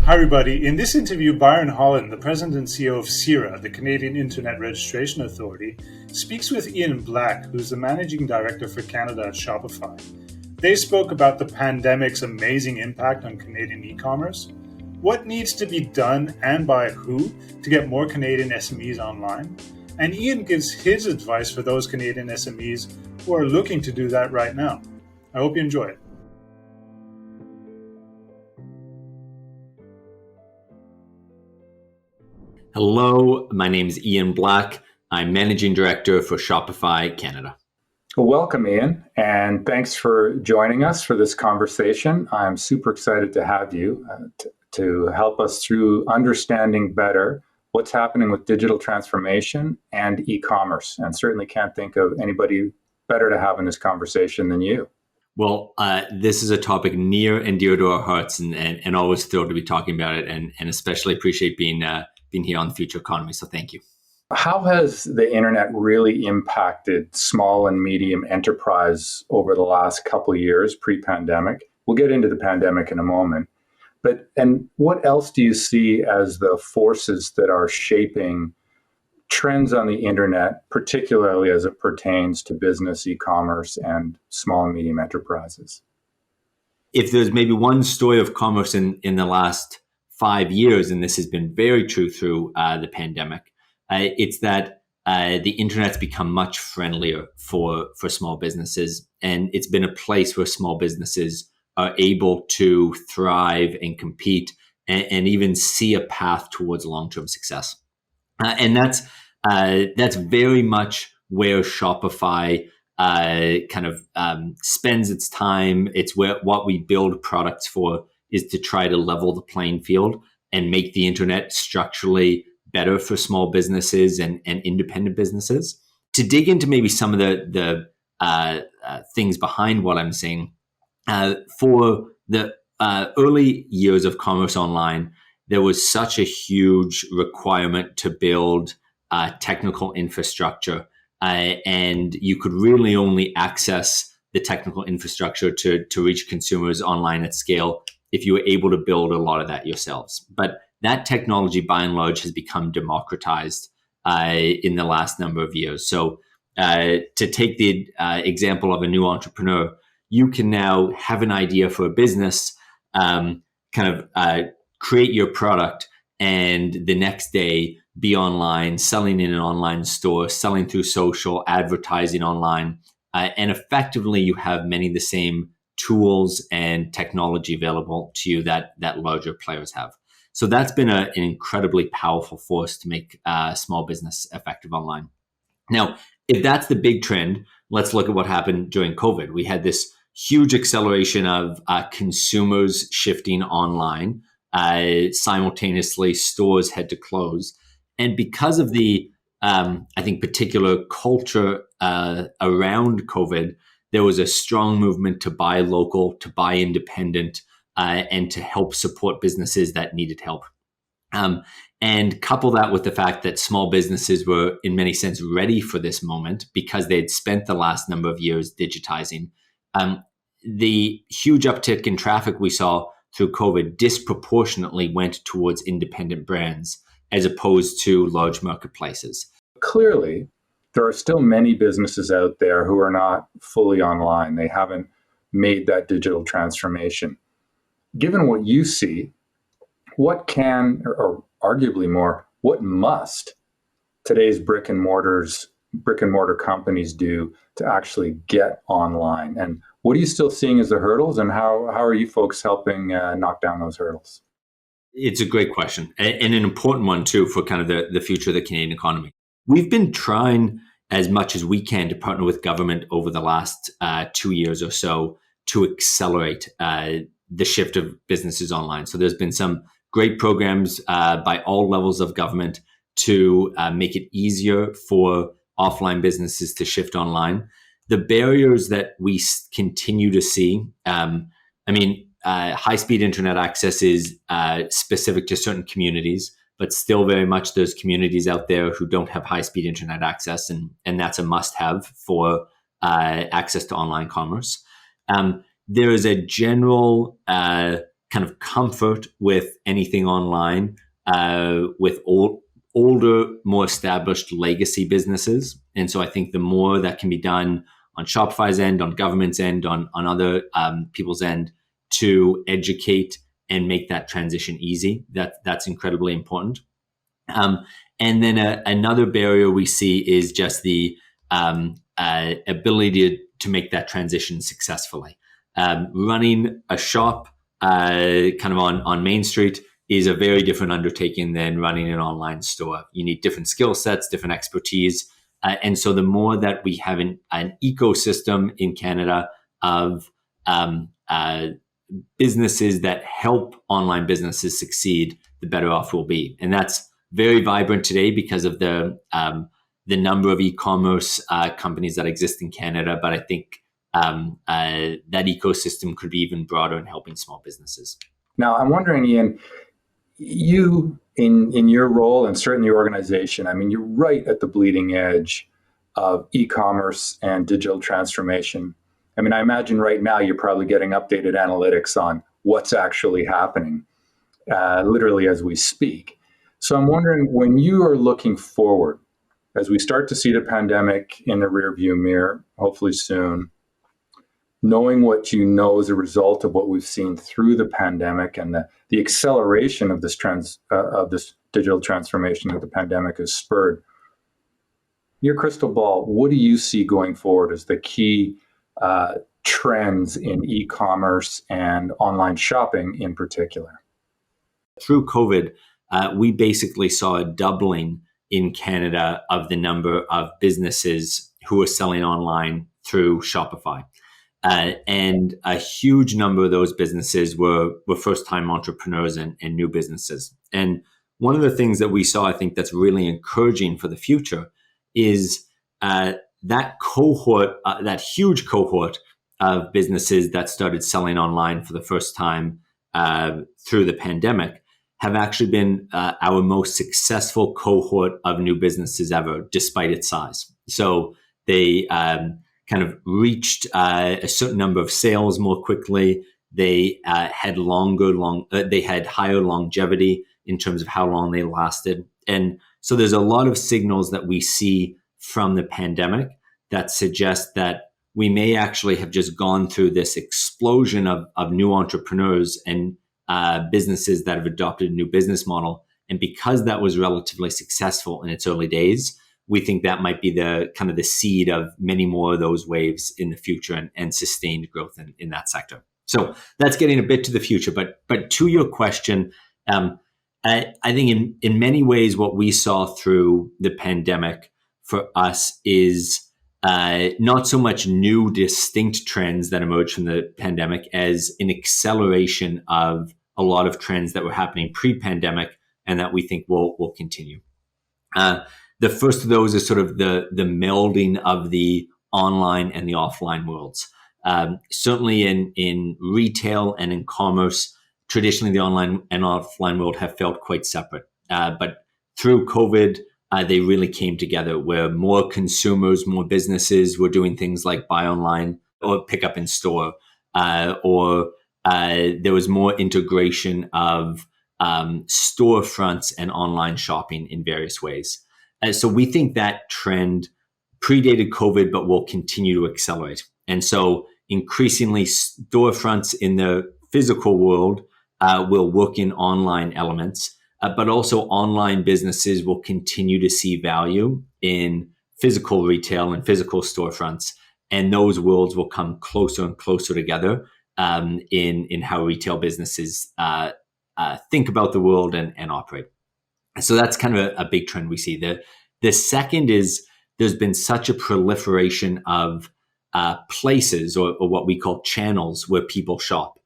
Hi, everybody. In this interview, Byron Holland, the president and CEO of CIRA, the Canadian Internet Registration Authority, speaks with Ian Black, who's the managing director for Canada at Shopify. They spoke about the pandemic's amazing impact on Canadian e-commerce, what needs to be done and by who to get more Canadian SMEs online, and Ian gives his advice for those Canadian SMEs who are looking to do that right now. I hope you enjoy it. Hello, my name is Ian Black. I'm Managing Director for Shopify Canada. Well, welcome, Ian, and thanks for joining us for this conversation. I'm super excited to have you to help us through understanding better what's happening with digital transformation and e-commerce, and certainly can't think of anybody better to have in this conversation than you. Well, this is a topic near and dear to our hearts, and always thrilled to be talking about it, and especially appreciate being here on The Future Economy, so thank you. How has the internet really impacted small and medium enterprise over the last couple of years pre-pandemic? We'll get into the pandemic in a moment. And what else do you see as the forces that are shaping trends on the internet, particularly as it pertains to business, e-commerce, and small and medium enterprises? If there's maybe one story of commerce in the last 5 years, and this has been very true through the pandemic, it's that the internet's become much friendlier for small businesses, and it's been a place where small businesses are able to thrive and compete and even see a path towards long-term success. And that's very much where Shopify spends its time. It's what we build products for is to try to level the playing field and make the internet structurally better for small businesses and independent businesses. To dig into maybe some of the things behind what I'm saying, for the early years of commerce online, there was such a huge requirement to build technical infrastructure, and you could really only access the technical infrastructure to reach consumers online at scale if you were able to build a lot of that yourselves. But that technology, by and large, has become democratized in the last number of years. So to take the example of a new entrepreneur, you can now have an idea for a business, create your product, and the next day be online, selling in an online store, selling through social, advertising online. And effectively, you have many of the same tools and technology available to you that larger players have. So that's been an incredibly powerful force to make small business effective online. Now, if that's the big trend, let's look at what happened during COVID. We had this huge acceleration of consumers shifting online. Simultaneously, stores had to close. And because of the, particular culture around COVID, there was a strong movement to buy local, to buy independent, and to help support businesses that needed help. And couple that with the fact that small businesses were, in many sense, ready for this moment because they'd spent the last number of years digitizing. The huge uptick in traffic we saw through COVID disproportionately went towards independent brands as opposed to large marketplaces. Clearly, there are still many businesses out there who are not fully online. They haven't made that digital transformation. Given what you see, what can, or arguably more, what must today's brick and mortar companies do to actually get online? And what are you still seeing as the hurdles, and how are you folks helping knock down those hurdles? It's a great question, and an important one too for kind of the future of the Canadian economy. We've been trying as much as we can to partner with government over the last 2 years or so to accelerate the shift of businesses online. So there's been some great programs by all levels of government to make it easier for offline businesses to shift online. The barriers that we continue to see, high-speed internet access is specific to certain communities, but still very much there's communities out there who don't have high-speed internet access, and that's a must-have for access to online commerce. There is a general kind kind of comfort with anything online with older, more established legacy businesses. And so I think the more that can be done on Shopify's end, on government's end, on other people's end to educate and make that transition easy, that's incredibly important. And then another barrier we see is just the ability to make that transition successfully. Running a shop kind of on Main Street is a very different undertaking than running an online store. You need different skill sets, different expertise. And so the more that we have an ecosystem in Canada of businesses that help online businesses succeed, the better off we'll be. And that's very vibrant today because of the number of e-commerce companies that exist in Canada. But I think that ecosystem could be even broader in helping small businesses. Now, I'm wondering, Ian, you in your role and certainly your organization, I mean, you're right at the bleeding edge of e-commerce and digital transformation. I mean, I imagine right now you're probably getting updated analytics on what's actually happening, literally as we speak. So I'm wondering, when you are looking forward, as we start to see the pandemic in the rearview mirror, hopefully soon, knowing what you know as a result of what we've seen through the pandemic and the acceleration of this digital transformation that the pandemic has spurred, your crystal ball, what do you see going forward as the key trends in e-commerce and online shopping in particular? Through COVID, we basically saw a doubling in Canada of the number of businesses who are selling online through Shopify. And a huge number of those businesses were first-time entrepreneurs and new businesses. And one of the things that we saw, I think that's really encouraging for the future is that cohort, that huge cohort of businesses that started selling online for the first time through the pandemic have actually been our most successful cohort of new businesses ever, despite its size. So they kind of reached a certain number of sales more quickly. They had they had higher longevity in terms of how long they lasted. And so there's a lot of signals that we see from the pandemic that suggest that we may actually have just gone through this explosion of new entrepreneurs and businesses that have adopted a new business model. And because that was relatively successful in its early days, we think that might be the kind of the seed of many more of those waves in the future and sustained growth in that sector. So that's getting a bit to the future. But to your question, I think in many ways what we saw through the pandemic for us is not so much new distinct trends that emerged from the pandemic as an acceleration of a lot of trends that were happening pre-pandemic and that we think will continue. The first of those is sort of the melding of the online and the offline worlds. Certainly in retail and in commerce, traditionally the online and offline world have felt quite separate. But through COVID, they really came together where more consumers, more businesses were doing things like buy online or pick up in store, or there was more integration of storefronts and online shopping in various ways. So we think that trend predated COVID, but will continue to accelerate. And so increasingly storefronts in the physical world will work in online elements, but also online businesses will continue to see value in physical retail and physical storefronts. And those worlds will come closer and closer together in how retail businesses think about the world and operate. So that's kind of a big trend we see. The second is there's been such a proliferation of places or what we call channels where people shop.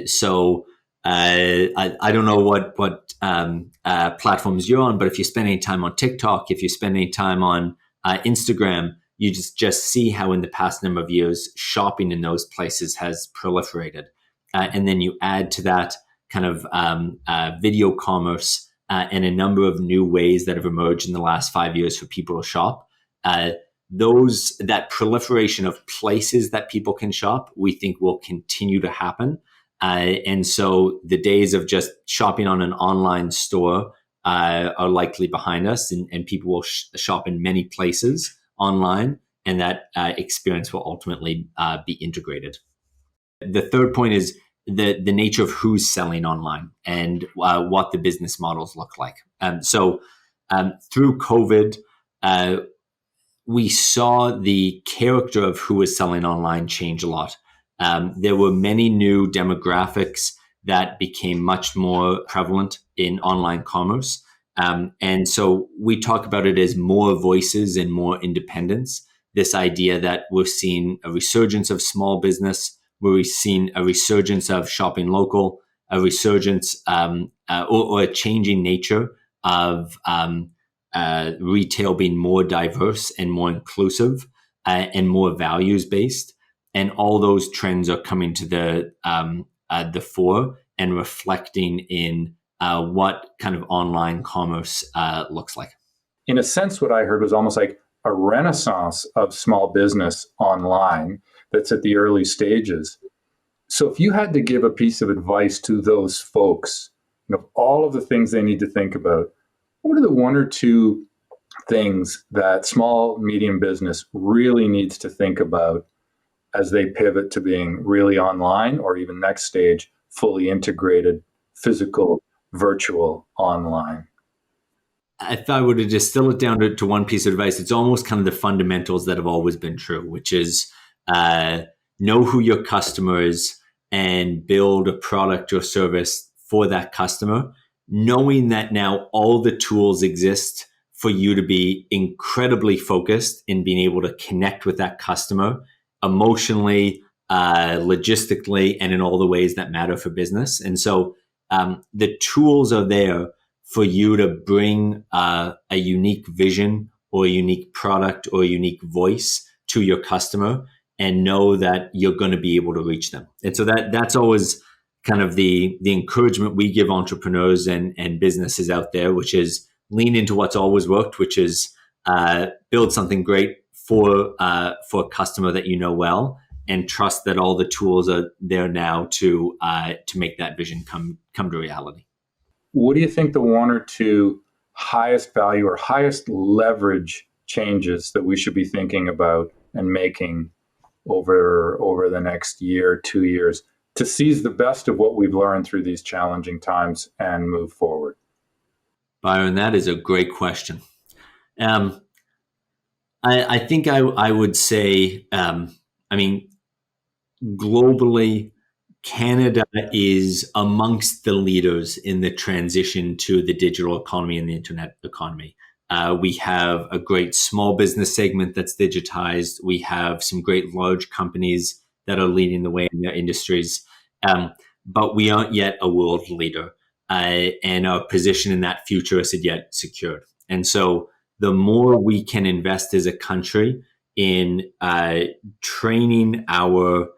So I don't know what platforms you're on, but if you spend any time on TikTok, if you spend any time on Instagram, you just see how in the past number of years, shopping in those places has proliferated. And then you add to that kind of video commerce and a number of new ways that have emerged in the last 5 years for people to shop. That proliferation of places that people can shop, we think will continue to happen. And so the days of just shopping on an online store are likely behind us, and people will shop in many places online, and that experience will ultimately be integrated. The third point is the nature of who's selling online and what the business models look like. So through COVID, we saw the character of who was selling online change a lot. There were many new demographics that became much more prevalent in online commerce. And so we talk about it as more voices and more independence. This idea that we're seeing a resurgence of small business, where we've seen a resurgence of shopping local, a resurgence or a changing nature of retail being more diverse and more inclusive and more values based, and all those trends are coming to the fore and reflecting in what kind of online commerce looks like. In a sense, what I heard was almost like a renaissance of small business online that's at the early stages. So if you had to give a piece of advice to those folks, all of the things they need to think about, what are the one or two things that small, medium business really needs to think about as they pivot to being really online, or even next stage, fully integrated, physical, virtual, online? If I were to distill it down to one piece of advice, it's almost kind of the fundamentals that have always been true, which is know who your customer is and build a product or service for that customer, knowing that now all the tools exist for you to be incredibly focused in being able to connect with that customer emotionally, logistically, and in all the ways that matter for business. And so the tools are there for you to bring a unique vision or a unique product or a unique voice to your customer, and know that you're going to be able to reach them. And so that's always kind of the encouragement we give entrepreneurs and businesses out there, which is lean into what's always worked, which is build something great for a customer that you know well, and trust that all the tools are there now to make that vision come to reality. What do you think the one or two highest value or highest leverage changes that we should be thinking about and making over the next year, 2 years, to seize the best of what we've learned through these challenging times and move forward? Byron, that is a great question. I think I would say, globally, Canada is amongst the leaders in the transition to the digital economy and the internet economy. We have a great small business segment that's digitized. We have some great large companies that are leading the way in their industries. But we aren't yet a world leader, and our position in that future isn't yet secured. And so the more we can invest as a country in training our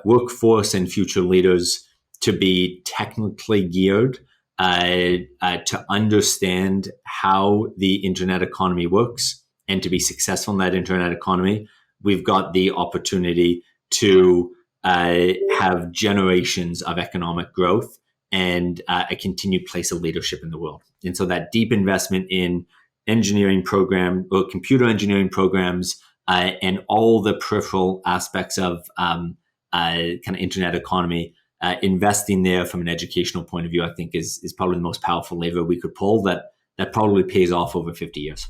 workforce and future leaders to be technically geared, to understand how the internet economy works and to be successful in that internet economy, we've got the opportunity to have generations of economic growth and a continued place of leadership in the world. And so that deep investment in engineering program or computer engineering programs and all the peripheral aspects of kind of internet economy, investing there from an educational point of view, I think is probably the most powerful lever we could pull that probably pays off over 50 years.